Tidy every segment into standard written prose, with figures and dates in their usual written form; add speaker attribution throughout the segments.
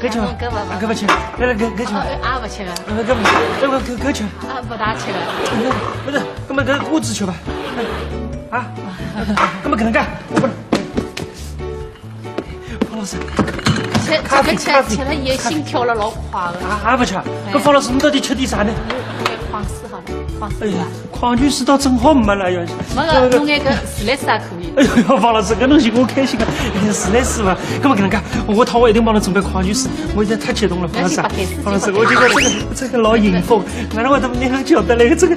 Speaker 1: 给吃吗？给不吃？来来给吃吗？
Speaker 2: 啊不吃了。
Speaker 1: 给吃。
Speaker 2: 啊不大吃了。
Speaker 1: 不是，根本给我只吃吧。啊，根本可能干，我不能。方老师，
Speaker 2: 吃了也心跳了老快了。
Speaker 1: 啊不吃，跟方老师你到底吃点啥呢？
Speaker 2: 矿水好了，矿
Speaker 1: 哎呀
Speaker 2: 水啊。，
Speaker 1: 矿泉水倒正好没了呀。
Speaker 2: 那个弄那个自来水也可以。
Speaker 1: 哎呦，方老师，这东西我开心啊！是来是嘛？根本可能干，我一定帮他准备矿泉水，我现在太激动了，方老师。方老师，我觉得这个老幸福，俺我都没想晓得嘞，这个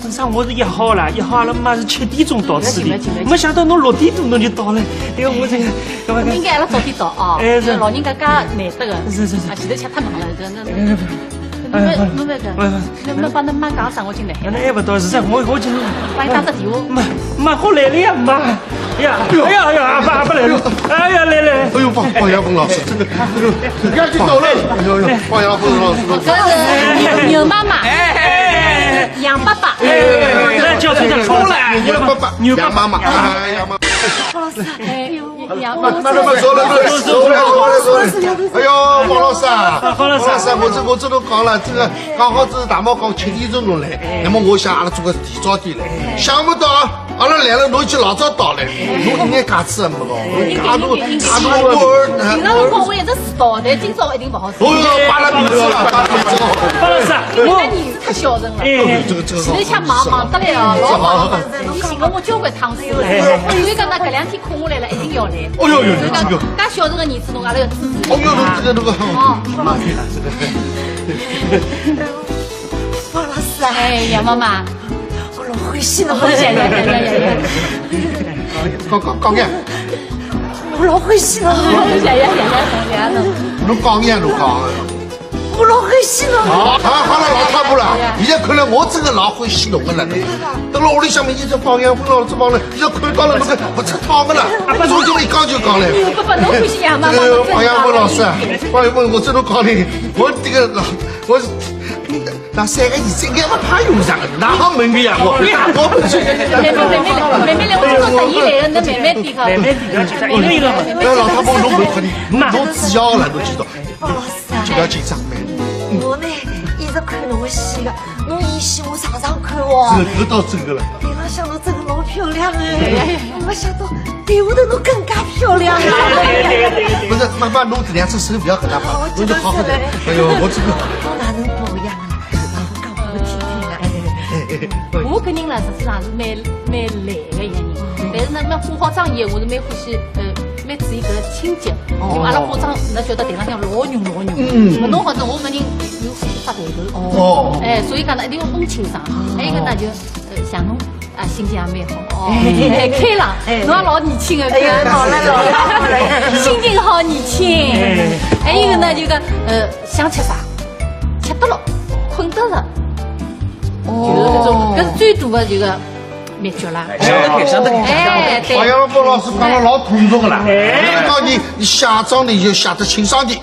Speaker 1: 本身我是1号了嘛是7点钟到此地，没想到侬6点多侬就到了，哎呦我这个干嘛？
Speaker 2: 应该阿拉早点到啊！
Speaker 1: 哎是
Speaker 2: 老人家介难得个。
Speaker 1: 是。
Speaker 2: 啊，前头吃太忙了，侬那个，能帮侬妈讲啥？我进来。
Speaker 1: 那还不到，是噻，我就
Speaker 2: 帮你打个电话。
Speaker 1: 妈好来了呀，妈。哎呀，阿爸来了！哎呀，来。
Speaker 3: 哎呦，方亚芬老师，这个，赶紧走了！哎呦，方亚芬老师，
Speaker 2: 这是牛妈妈，羊爸爸，
Speaker 1: 那叫这个出来，
Speaker 3: 牛爸爸，羊妈妈，羊妈妈。
Speaker 2: 方老师，哎呦，羊
Speaker 3: 慢走了。哎呦，王老师啊，我这都讲了，这个刚好这是大毛讲7点钟侬来，那么我想阿拉做个提早点来，想不到阿拉来了，侬已经老早到了，侬一眼假子也没搞，假如
Speaker 2: 平常辰光我一直迟到的，今朝一定不好吃。
Speaker 3: 哦哟，扒拉鼻子了，
Speaker 1: 方老师，
Speaker 2: 因为你太孝顺了，
Speaker 3: 这个
Speaker 2: 前头吃忙得来哦，老忙，你寻了我交关趟数了，所以讲那搿2天空下来了，一定要来。
Speaker 3: 哦哟，
Speaker 2: 所以讲，介孝顺的儿子，侬阿拉要支持。
Speaker 3: 哦哟，这个，
Speaker 4: 方老师啊，
Speaker 2: 哎，杨妈妈，
Speaker 4: 我老欢喜了，
Speaker 2: 呀，
Speaker 3: 讲眼，
Speaker 4: 我老欢喜了，
Speaker 2: 呀，
Speaker 3: 侬讲眼，
Speaker 4: 我老欢喜了。
Speaker 3: 好了，老太婆了，现在看来我真的老欢喜侬的了。等了屋里向面一直方亚芬老师帮了，现在看到了那个不吃汤的了，早就一讲就讲了。
Speaker 2: 爸，侬欢喜杨妈妈。
Speaker 3: 方亚芬老师，方亚芬，我真的讲你，我这个我那3个儿子应该不怕用上的，哪好门的呀？我不去。
Speaker 2: 妹来，我这个特意来的，那妹妹点个，
Speaker 1: 一个。
Speaker 3: 老太婆，侬不可能，侬主要了，侬知道？
Speaker 4: 方老师啊，
Speaker 3: 就要紧张呗。
Speaker 4: 我呢一直看侬的戏的，侬演戏我常常看哦。
Speaker 3: 这倒真的了。
Speaker 4: 台上想到真的老漂亮哎，没想到台下头侬更加漂亮了。
Speaker 3: 不是，妈，侬这2只手不要和他碰，侬就好好的。哎呦，我这个。
Speaker 4: 我哪能保养啊？讲给我听听啊。
Speaker 2: 我个人啦，实际上是蛮懒的一个人，但是呢，那化好妆以后，我是蛮欢喜蛮注意搿清洁，因为阿拉化妆，侬晓得台上向老牛。侬好像我个人有发头头，所以讲呢一定要弄清爽。还有一个呢就像侬啊，心情也蛮好，开朗，侬也老年轻的，
Speaker 4: 老了，
Speaker 2: 心情好年轻。还有一个呢就讲想吃啥吃得了，困得着，就是搿种，搿是最大的这个秘诀啦。
Speaker 1: 想得开。
Speaker 2: 哎，对。
Speaker 3: 方亚芬老师讲了老通俗了，讲你写妆呢就写得清爽点，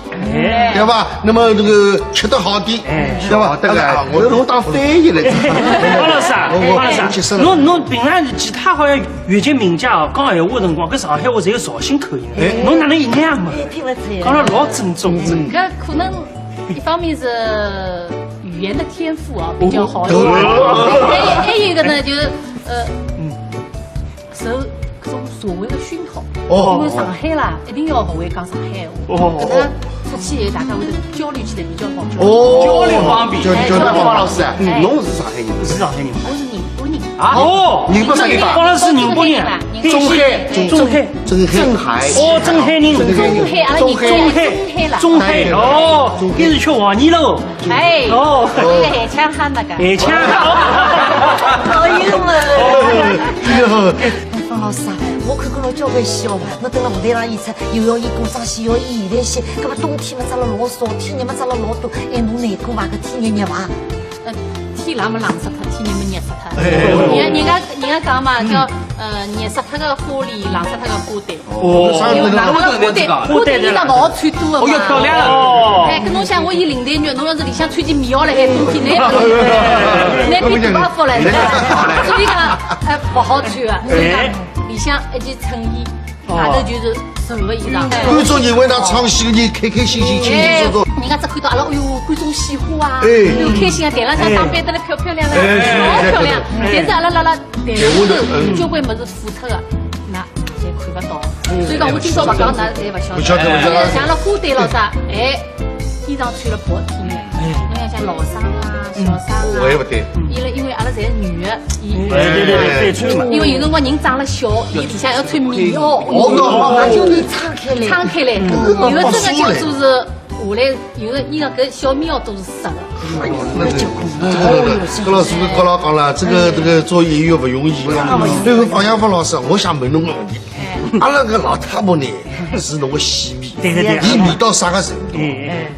Speaker 3: 对吧？那么这个吃得好点，对吧？对个，我当翻译了。
Speaker 1: 方老师，侬平常其他好像越级名家哦，讲闲话辰光，搿上海话侪有绍兴口音，侬哪能一样嘛？讲了老正宗。
Speaker 2: 搿可能一方面是语言的天赋啊比较好一点，还有一个呢就是受搿种社会的熏陶，因为上海啦一定要学会讲上海话，搿能出去以后大家会得交流起来比较好。
Speaker 1: 交流方便。
Speaker 3: 方老师，侬是上海人，
Speaker 1: 是上海人吗？
Speaker 2: 我是宁波人。
Speaker 1: 哦，
Speaker 3: 宁波啥地方？
Speaker 1: 方老师宁波人，中海。哦，镇海人。中海哦，该是吃黄泥喽。
Speaker 2: 哎，哦，这个海腔哈那个。
Speaker 1: 海腔。
Speaker 4: 好幽默。方老师啊，我看过了交关戏哦，侬等了舞台上演出，又要演古装戏，又要演现代戏，搿么冬天嘛扎了老少，天热嘛扎了老多，哎，侬难过伐？搿天热伐？
Speaker 2: 天冷么冷死脱，天热么热死脱。人家讲嘛，叫热死脱个花里，冷死脱个花旦。因为哪个花旦衣裳勿好穿多的嘛。
Speaker 1: 要漂亮了。
Speaker 2: 哎，跟侬想，我演林黛玉，侬要是里向穿件棉袄来，还冬天难变大发了，所以讲勿好穿啊。所以讲里向一件衬衣。外头就是瘦个衣裳。
Speaker 3: 观众认为他唱戏的人开开心心、轻轻松松。
Speaker 2: 人家只看到阿拉，哎呦，观众喜欢啊，哎呦开心啊，台浪向打扮得来漂漂亮亮，老漂亮。但是阿拉台下头交关么子付出的，那侪看不到。所以讲我今朝勿讲，㑚侪勿晓得。像阿拉花旦咯啥，衣裳穿了薄体面。侬像老生啊、小生啊，
Speaker 3: 我也不对。
Speaker 2: 因为阿拉侪是女的，
Speaker 1: 对穿嘛。
Speaker 2: 因为有辰光人长了小，伊底下要穿棉袄，
Speaker 4: 就你敞开来，
Speaker 2: 敞开来，有的真的就做是。下来有的衣裳搿小棉袄都是湿的。
Speaker 3: 哎呦，那结棍！葛老师跟老讲了，这个做演员不容易。最后方亚芬老师，我想问侬个问题，阿拉个老太婆呢是侬个戏迷，伊迷到啥个程度？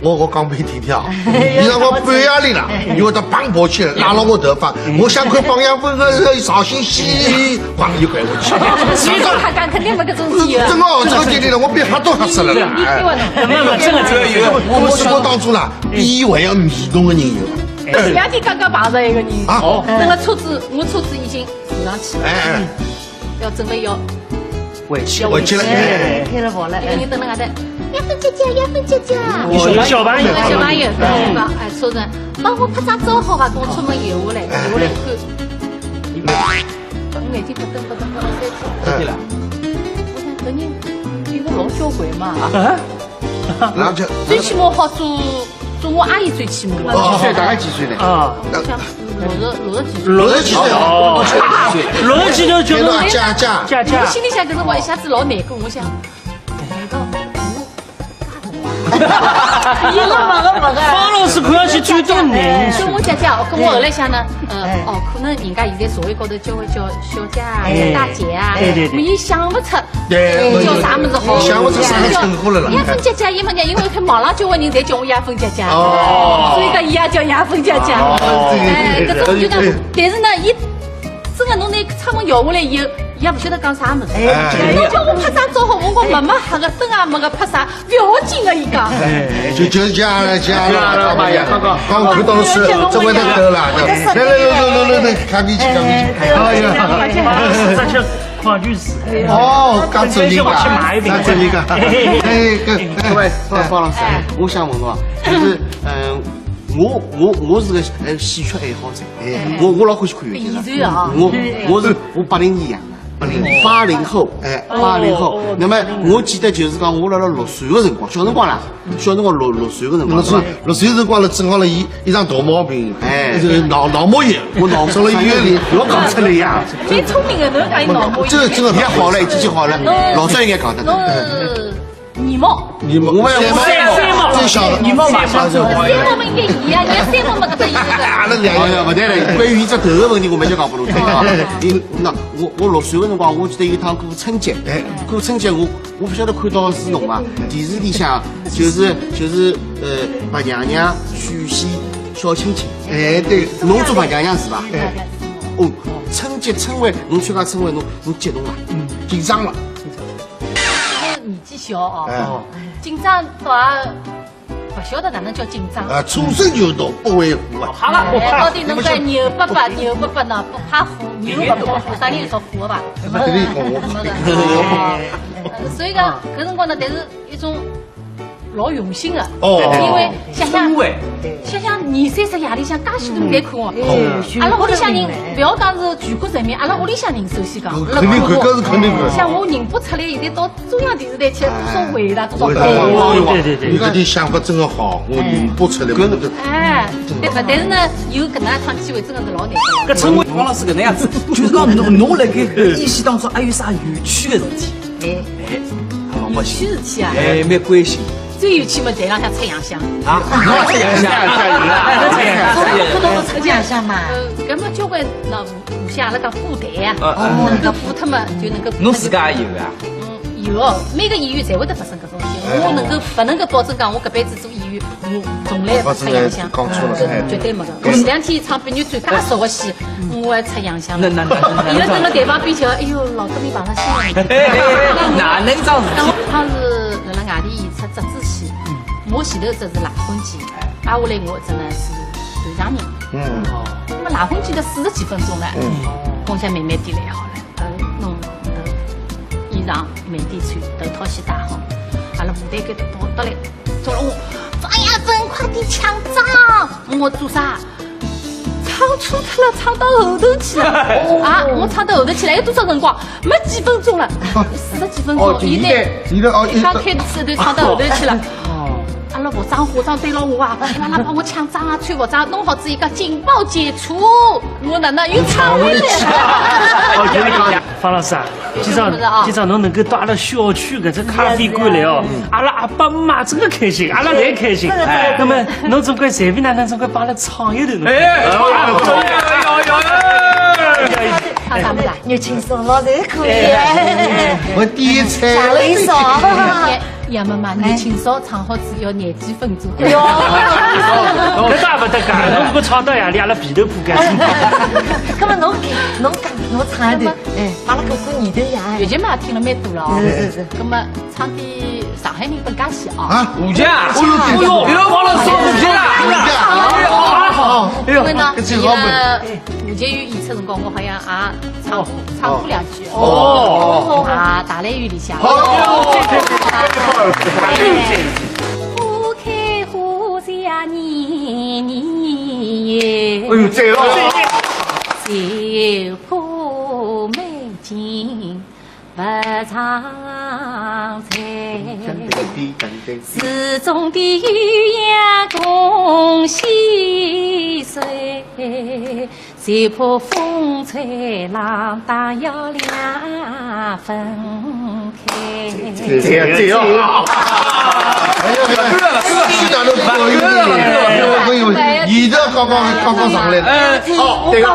Speaker 3: 我讲拨你听听啊！你让我半夜里了，有得绑跑起来拉牢我头发，我想看方亚芬个绍兴戏，咣就拐过去。
Speaker 2: 所以讲他讲肯定没搿种机会。
Speaker 3: 真个，这个经历了，我别吓都吓死了。
Speaker 1: 这个有。
Speaker 3: 我生活当中啦，比还要迷动的人有。
Speaker 2: 前两天刚刚碰着一个人，那个车子，我车子已经坐上去了，要准备要
Speaker 1: 回去
Speaker 3: 了，
Speaker 4: 开了跑了。
Speaker 2: 一个人等了外头，亚芬姐姐，亚芬姐姐，
Speaker 1: 小朋友，
Speaker 2: 小朋友，讲车子帮我拍张照好吧，跟我出门游下来，游下来看，我眼睛不瞪了3天，我想搿人比我老娇贵嘛。
Speaker 3: 然后就
Speaker 2: 最起码好做我阿姨最起码。
Speaker 3: 几岁？大概几岁呢？
Speaker 2: 我想60几岁。
Speaker 3: 60几岁哦
Speaker 1: ，60几岁就
Speaker 3: 嫁。
Speaker 2: 我心里想，可是我一下子老难过，我想，
Speaker 1: 方老师看上去最多年
Speaker 2: 跟我姐姐，跟我后来想呢，可能人家现在社会高头叫我叫小姐啊、叫大姐啊，我也想不出叫啥么子好，
Speaker 3: 想不出啥个称呼了。
Speaker 2: 亚芬姐姐，亚芬姐，因为看网上交关人侪叫我亚芬姐姐，所以讲伊也叫亚芬姐姐。搿种就讲，但是呢，伊真的侬拿窗门摇下来以后。 也不晓得讲啥么子，侬叫我拍张照好，我没黑个灯也没个拍啥，不要紧个伊讲。
Speaker 3: 就是加了，刚看到是这回头够了，来，看比起。
Speaker 1: 哎呀，这叫矿具师。
Speaker 3: 哦，刚走你个，走你个。
Speaker 5: 各位方老师，我想问侬啊，就是我是个戏曲爱好者，我老欢喜看越剧的。我80年养的。 80后，80后。那么我记得就是讲，我辣6岁的辰光，小辰光6岁的辰光
Speaker 3: ，6岁的辰光了，正好了一场大毛病，脑膜炎，我脑送了医院里，
Speaker 5: 不要讲出来呀。
Speaker 2: 最聪明的侬讲伊脑膜炎，
Speaker 3: 这个
Speaker 5: 也好了，已经好了，老早应该讲的。
Speaker 2: 泥毛，
Speaker 3: 我3毛，最小的
Speaker 5: 泥毛马上就好。
Speaker 2: 3毛么应该伊呀，你3毛么搿只意思。
Speaker 3: 那2个
Speaker 5: 不对了，关于这头的问题，我们就讲不弄对啊。那我6岁的辰光，我记得有一趟过春节，过春节我不晓得看到是侬啊，电视里向就是白娘娘许仙小亲亲，
Speaker 3: 对，
Speaker 5: 侬做白娘娘是吧？哦，春节春晚侬参加春晚，侬激动了，
Speaker 3: 紧张了。
Speaker 2: 年纪小哦，紧张倒也不晓得哪能叫紧张。
Speaker 3: 出生就到不畏虎啊！
Speaker 2: 好了，到底侬个牛伯伯呢？不怕虎，牛不怕虎，啥人说虎吧？
Speaker 3: 没
Speaker 2: 个。所以讲，搿辰光呢，但是一种老用心的，因为想想年30夜里向介许多人来看我，阿拉屋里向人不要讲是全国人民，阿拉屋里向人首先讲，
Speaker 3: 肯定看，搿是肯定看。
Speaker 2: 像我宁波出来，现在到中央电视台去，多少回答，多少
Speaker 1: 对，
Speaker 3: 你搿点想法真的好，我宁波出来，搿是
Speaker 2: 对吧？但是呢，有搿能一趟机会，真的是老难得。
Speaker 6: 搿春晚方老师搿能样子，就是讲侬辣盖演戏当中还有啥有趣的事体？
Speaker 2: 有趣事体啊！
Speaker 6: 蛮关心。
Speaker 2: 最有趣嘛，台浪向出洋相
Speaker 6: 啊！出洋相，
Speaker 4: 看到出洋相嘛？
Speaker 2: 搿么交关那武侠那个副台啊，能够副脱嘛，就能够。
Speaker 6: 侬自家也有啊？
Speaker 2: 有，每个演员侪会得发生搿种事体。我不能够保证讲，我搿辈子做演员，我从来不出洋相，绝对没个。我前2天唱《碧女传》介熟个戏，我还出洋相了。伊拉蹲辣台旁边瞧，哎哟，老革命碰上新人。
Speaker 6: 哪能桩事体？
Speaker 2: 他是辣外地演出折子戏，我前头只是赖婚记，挨下来我真的是团长人。那么赖婚记的40几分钟了，我想慢慢点来好了。弄演衣裳满地穿，头套先戴好。阿拉舞台搿头到来，叫了我方亚芬，快点抢账！我做啥？唱错脱了，唱到后头去了。啊，我唱到后头去了，还有多少辰光？没几分钟了，40几分钟。现在刚开始都唱到后头去了。阿拉服装化妆对了我啊，伊拉帮我抢妆啊，穿服装弄好之后，伊讲警报解除，我哪能又唱回来了？
Speaker 1: 方老师啊，今朝侬能够到阿拉小区搿只咖啡馆来哦，阿拉阿爸妈真的开心，阿拉侪开心。那么侬总归随便哪能总归帮阿拉唱一段侬。
Speaker 2: 唱啥么子？
Speaker 4: 你轻松了，这可以。
Speaker 3: 我第一次。
Speaker 4: 下了一首。
Speaker 2: 杨妈妈，你清早唱好只要廿几分钟。
Speaker 4: 哟，
Speaker 1: 搿咋不得干？侬如果唱到夜里，阿拉皮头破干。
Speaker 4: 那么侬唱一段，把那个过年头呀。
Speaker 2: 月节嘛听了蛮多了哦。
Speaker 4: 是。
Speaker 2: 那么唱点上海人本家戏啊。
Speaker 3: 啊，
Speaker 6: 舞剑啊！哎呦，又忘了说舞剑了。
Speaker 3: 好，
Speaker 2: 因为呢，伊个舞节有演出辰光，我好像也唱过2句。哦。啊，大雷雨里向。花开花谢年年夜。
Speaker 3: 哎呦，对了。
Speaker 2: 绣花美景不常在，寺中的鸳鸯共溪水，谁怕风吹浪打要两分开。
Speaker 3: 这样。哎呀，西南的朋友，你这刚刚上来的。
Speaker 5: 哦，对个，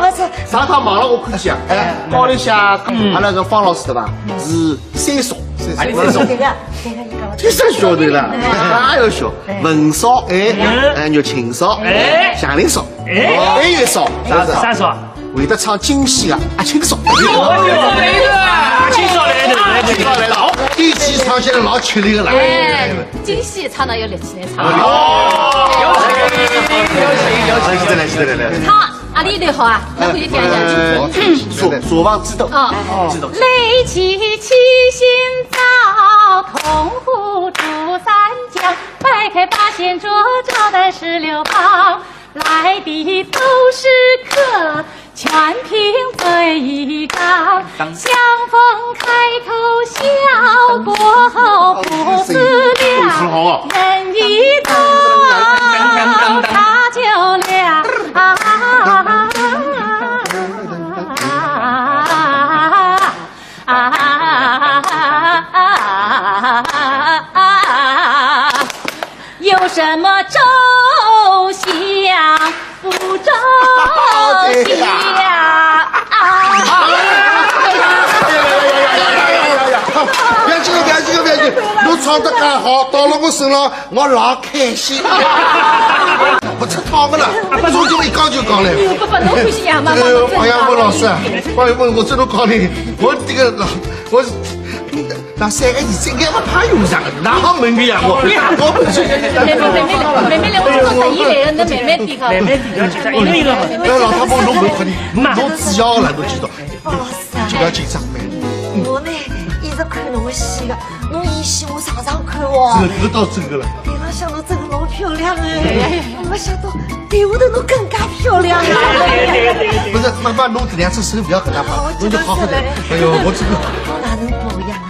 Speaker 5: 上趟网上我看见啊，高里向阿拉个方老师对吧？是三少，
Speaker 4: 对个，
Speaker 5: 这啥晓得了？哪有晓？文少肉青少祥林少，还有一少
Speaker 1: 啥少？
Speaker 5: 会得唱京戏的阿青少。
Speaker 1: 青少来的，
Speaker 3: 好，一起唱起来老吃力的了。
Speaker 2: 京戏唱到要立起来唱。
Speaker 5: 来。
Speaker 2: 唱阿里头好啊？那可以讲讲。
Speaker 5: 左房知道。知道。
Speaker 2: 垒起七星灶，铜壶煮三江，摆开八仙桌，招待16方。来的都是客，全凭嘴一张。相逢开头笑，过后不思量。人一到他就亮。有什么周详不周详？
Speaker 3: 别急，侬唱得介好，到了我身上，我老开心。不出套个了，中间一讲就讲了。
Speaker 2: 不，侬欢喜杨妈妈。
Speaker 3: 方亚芬老师啊，方亚芬，我真的讲你，我这个我。那3个儿子应该不怕有上，哪好门个呀我？
Speaker 2: 妹妹来，我今朝特意来的，侬慢慢点
Speaker 1: 慢慢点，一个一个。
Speaker 3: 那老太婆侬不快点，侬主要了，侬知道？
Speaker 4: 方老师啊，
Speaker 3: 就要紧张呗。
Speaker 4: 我呢一直看侬的戏个，侬演戏我常常看哦。
Speaker 3: 这倒真个了。
Speaker 4: 台上想侬真的老漂亮哎，我没想到台下头侬更加漂亮啊！
Speaker 3: 不是，妈妈，侬这2只手不要跟他跑，侬就好好的。哎呦，我这个。
Speaker 4: 我哪能保养啊？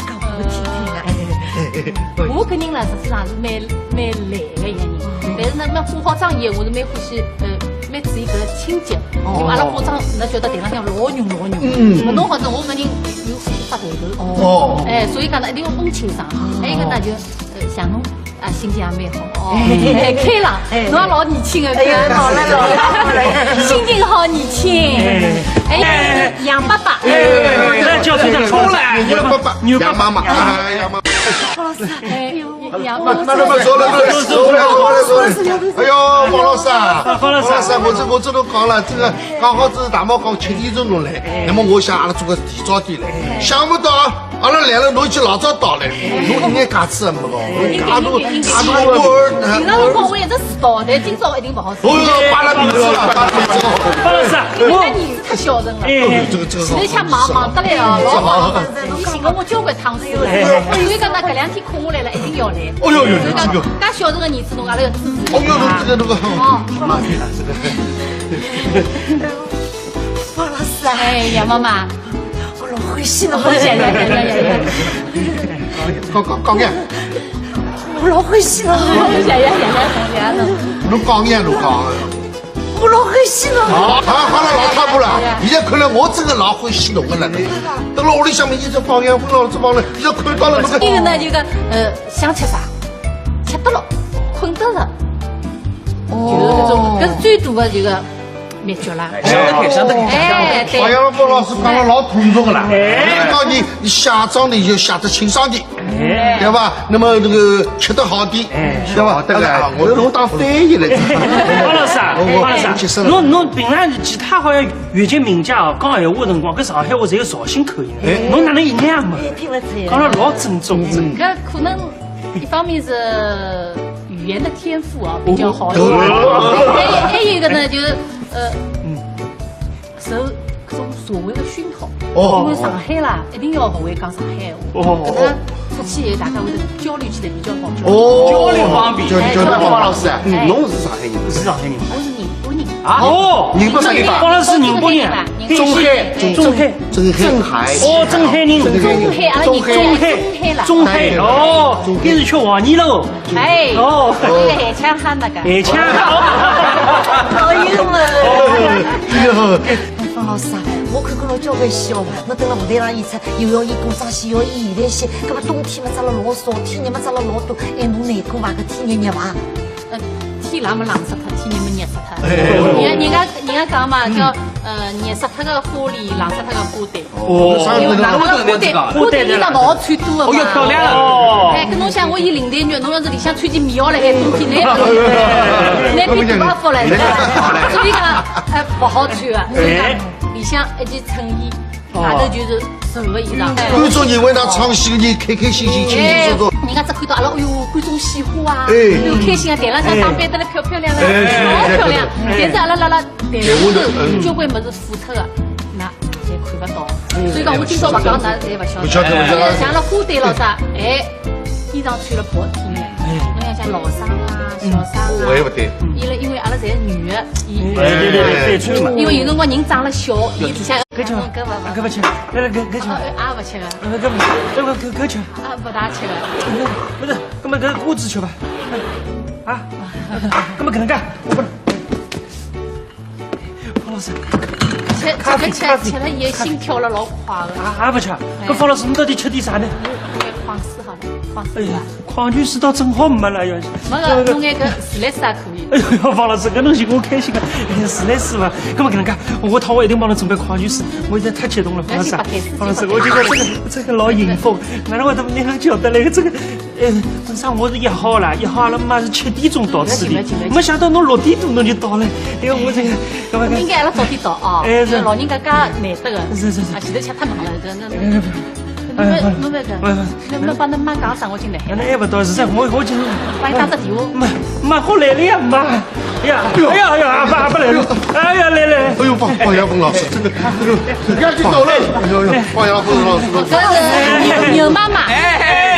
Speaker 4: 讲我听听啊。
Speaker 2: 我个人啦，实际上是蛮懒个一个人，但是呢，化好妆以后，我是蛮欢喜蛮注意搿清洁。因为阿拉化妆，侬晓得台上向老浓。弄好之后，我个人又欢喜发头头。所以讲呢，一定要弄清爽。还有一个呢，就像侬啊，心情也蛮好开朗。侬也老年轻的，
Speaker 4: 老了，
Speaker 2: 心情好年轻。哎，杨爸爸，
Speaker 1: 那叫谁的出来？
Speaker 3: 杨爸爸，杨妈妈，杨妈妈。
Speaker 4: 方老师，
Speaker 2: 哎呦，杨
Speaker 3: 那走了。哎呦，方老师啊，我这都讲了，这个刚好是大毛讲7点钟钟来，那么我想阿拉做个提早点来，想不到阿拉来了，侬已经老早到了，侬应该假吃没个，阿侬
Speaker 2: 平常辰光我一直迟到，但今朝一定不好吃。
Speaker 3: 哦哟，扒了鼻子了，扒了鼻子了。
Speaker 1: 方老师，
Speaker 2: 因为儿子太孝顺了，
Speaker 3: 这个
Speaker 2: 现在像忙得来哦，老忙，你寻了我交关趟数了，所以讲呢，搿2天空下来了，一定要来。
Speaker 3: 哦哟哟，
Speaker 2: 所以讲，介孝顺的儿子，侬阿拉要支持。
Speaker 3: 哦哟，这个。
Speaker 5: 妈妈对了，这个。
Speaker 4: 方老师啊，
Speaker 2: 哎呀，妈妈，
Speaker 4: 我老欢喜了，
Speaker 3: 讲眼，
Speaker 4: 我老欢喜了，
Speaker 3: 侬讲眼，侬讲。
Speaker 4: 我老欢喜了。
Speaker 3: 好了，老太婆了，现在看来我真的老欢喜侬个了。等了屋里向面一直放羊，老子忘了，现在看到了那个。
Speaker 2: 这个呢，就讲想吃啥，吃得了，困得着，就是搿种，搿是最大的这个秘诀啦。
Speaker 6: 想得开。
Speaker 2: 哎，对。
Speaker 3: 好像我老师讲了老通俗个啦。我讲你写章呢就写得清爽点，对吧？那么这个吃得好点，对吧？
Speaker 5: 这个我当翻译了。
Speaker 1: 方老师啊，侬平常其他好像越级名家哦，讲闲话辰光跟上海话侪有绍兴口音，侬哪能一样嘛？讲了老正宗。
Speaker 2: 搿可能一方面是语言的天赋啊比较好一点，还有一个呢就是受搿种社会的熏陶。因为上海啦，一定要学会讲上海话。搿能出去以后，大家会交流起来比较好。
Speaker 6: 交流方便。
Speaker 5: 方老师，侬是上海人，
Speaker 1: 是上海人吗？
Speaker 2: 我是宁波人。
Speaker 1: 哦，
Speaker 5: 宁波啥地方？
Speaker 1: 方老师宁波人。
Speaker 5: 中海。
Speaker 3: 镇海。
Speaker 1: 哦，镇海人。
Speaker 2: 中海，阿拉人
Speaker 1: 中海哦，你是吃黄泥喽？
Speaker 2: 哎，哦，海腔哈那个。
Speaker 1: 海腔。
Speaker 4: 老英文。
Speaker 3: 哎
Speaker 4: 方老师啊，我看侬交关戏哦，侬等了舞台上演出，又要演歌唱戏，又要演现代戏，搿么冬天嘛长了老少，天热嘛长了老多，哎，侬难过伐？搿天热伐？
Speaker 2: 天冷么冷死脱，天热么热死脱。人家讲嘛，叫热死脱个花里，冷死脱个花旦。因为冷个花旦衣裳老穿多的嘛。
Speaker 6: 哦哟，漂亮了。
Speaker 2: 哎，跟侬想我演林黛玉，侬要是里向穿件棉袄来，还冬天难比大服来，所以讲不好穿的。所以讲里向一件衬衣，外头就是柔的衣裳。
Speaker 3: 观众认为他唱戏的人开开心心、轻轻松松。
Speaker 2: 人家只看到阿拉，哎哟，观众喜欢啊，又开心啊，台浪向打扮得来漂漂亮亮，老漂亮。但是阿拉台下头交关物事付出的，那侪看不到。所以讲我今朝勿讲，㑚侪勿晓得。像阿拉花旦咯啥，哎，衣裳穿了薄体面。侬想像老生啊、小生啊，
Speaker 3: 我也不对。
Speaker 2: 因为阿拉侪是女的，
Speaker 1: 对穿嘛。
Speaker 2: 因为有辰光人长了小，伊底下
Speaker 1: 搿吃，搿不吃，搿吃，
Speaker 2: 也勿吃个，
Speaker 1: 搿吃，
Speaker 2: 也勿大吃个。
Speaker 1: 不是，搿么搿瓜子吃吧？啊，搿么搿能介，我不能。方老师，
Speaker 2: 吃了以后心跳了老快个。
Speaker 1: 也不吃，搿方老师，你到底吃点啥呢？
Speaker 2: 矿水好了，矿
Speaker 1: 哎呀
Speaker 2: 水啊。，
Speaker 1: 矿泉水倒正好没了，要是。
Speaker 2: 没个，弄眼搿自来水也可以。
Speaker 1: 哎呦，方老师，搿东西我开心个，自来水嘛，搿么搿能介，下趟我一定帮侬准备矿泉水，我现在太激动了，方老师，方老师，我觉得这个老幸福，哪能会得你能晓得嘞？这个，本身我是1号啦，1号阿拉妈是7点钟到此地，没想到侬6点多侬就到了，哎呦，我这个，搿么
Speaker 2: 应该阿拉早点到啊，
Speaker 1: 哎是
Speaker 2: 老人家介难得个，
Speaker 1: 是，
Speaker 2: 啊，前头吃太忙了，侬那个，侬帮侬妈讲啥，我进来。
Speaker 1: 那还不到，实在我就
Speaker 2: 帮伊打个电话。
Speaker 1: 妈好来了呀，妈，哎呀，阿爸来了，哎呀来。
Speaker 3: 哎呦，方亚峰老师，这个，人家就走了。哎呦，方亚峰老师，
Speaker 2: 这是牛妈妈。
Speaker 6: 哎。